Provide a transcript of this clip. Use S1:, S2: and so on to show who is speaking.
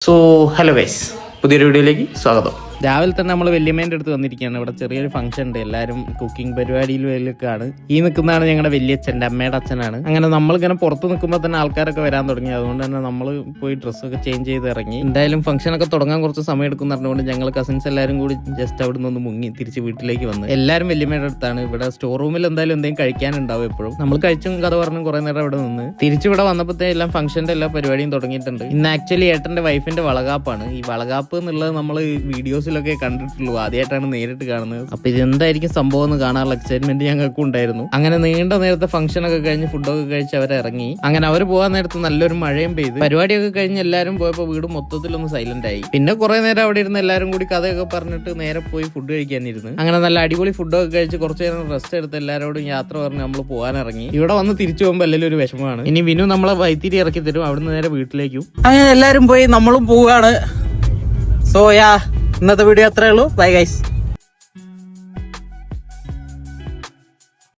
S1: So hello guys, പുതിയൊരു വീഡിയോയിലേക്ക് സ്വാഗതം.
S2: രാവിലെ തന്നെ നമ്മൾ വല്യമ്മേൻ്റെ അടുത്ത് വന്നിരിക്കുകയാണ്. ഇവിടെ ചെറിയൊരു ഫംഗ്ഷൻ ഉണ്ട്, എല്ലാവരും കുക്കിംഗ് പരിപാടിയിലൊക്കെയാണ്. ഈ നിൽക്കുന്നതാണ് ഞങ്ങളുടെ വല്യച്ഛൻ്റെ അമ്മയുടെ അച്ഛനാണ്. അങ്ങനെ നമ്മളിങ്ങനെ പുറത്ത് നിൽക്കുമ്പോൾ തന്നെ ആൾക്കാരൊക്കെ വരാൻ തുടങ്ങി. അതുകൊണ്ട് തന്നെ നമ്മൾ പോയി ഡ്രസ്സൊക്കെ ചേഞ്ച് ചെയ്ത് ഇറങ്ങി. എന്തായാലും ഫംഗ്ഷനൊക്കെ തുടങ്ങാൻ കുറച്ച് സമയം എടുക്കും പറഞ്ഞുകൊണ്ട് ഞങ്ങൾ കസിൻസ് എല്ലാവരും കൂടി ജസ്റ്റ് അവിടെ നിന്ന് മുങ്ങി തിരിച്ച് വീട്ടിലേക്ക് വന്ന്. എല്ലാവരും വല്യമ്മയുടെ അടുത്താണ്. ഇവിടെ സ്റ്റോർ റൂമിൽ എന്തായാലും എന്തെങ്കിലും കഴിക്കാനുണ്ടാവും എപ്പോഴും. നമ്മൾ കഴിച്ചും കഥ പറഞ്ഞും കുറേ നേരം ഇവിടെ നിന്ന് തിരിച്ചിവിടെ വന്നപ്പോഴത്തേ എല്ലാം ഫംഗ്ഷൻ്റെ എല്ലാ പരിപാടിയും തുടങ്ങിയിട്ടുണ്ട്. ഇന്ന് ആക്ച്വലി ഏട്ടൻ്റെ വൈഫിൻ്റെ വളകാപ്പാണ്. ഈ വളകാപ്പ് എന്നുള്ളത് നമ്മൾ വീഡിയോസിലൊക്കെ കണ്ടിട്ടുള്ളൂ, ആദ്യമായിട്ടാണ് നേരിട്ട് കാണുന്നത്. അപ്പൊ ഇതെന്തായിരിക്കും സംഭവം എന്ന് കാണാനുള്ള എക്സൈറ്റ്മെന്റ് ഞങ്ങൾക്കും ഉണ്ടായിരുന്നു. അങ്ങനെ നീണ്ട നേരത്തെ ഫംഗ്ഷൻ ഒക്കെ കഴിഞ്ഞ് ഫുഡൊക്കെ കഴിച്ച് അവരെ ഇറങ്ങി. അങ്ങനെ അവർ പോകാൻ നേരത്ത് നല്ലൊരു മഴയും പെയ്ത് പരിപാടിയൊക്കെ കഴിഞ്ഞ് എല്ലാവരും പോയപ്പോൾ വീട് മൊത്തത്തിലൊന്ന് സൈലന്റ് ആയി. പിന്നെ കുറെ നേരം അവിടെ ഇരുന്ന് എല്ലാവരും കൂടി കഥയൊക്കെ പറഞ്ഞിട്ട് നേരെ പോയി ഫുഡ് കഴിക്കാനിരുന്നു. അങ്ങനെ നല്ല അടിപൊളി ഫുഡൊക്കെ കഴിച്ച് കുറച്ച് നേരം റെസ്റ്റ് എടുത്ത് എല്ലാവരോടും യാത്ര പറഞ്ഞ് നമ്മൾ പോകാൻ ഇറങ്ങി. ഇവിടെ വന്ന് തിരിച്ചു പോകുമ്പോൾ എല്ലാവരും ഒരു വിഷമമാണ്. ഇനി വിനു നമ്മളെ വൈത്തിരി ഇറക്കി തരും, അവിടുന്ന് നേരെ വീട്ടിലേക്കും.
S3: അങ്ങനെ എല്ലാരും പോയി നമ്മളും പോവുകയാണ്. സോ യാ, ഇന്നത്തെ വീഡിയോ അത്രേ ഉള്ളൂ. Bye guys.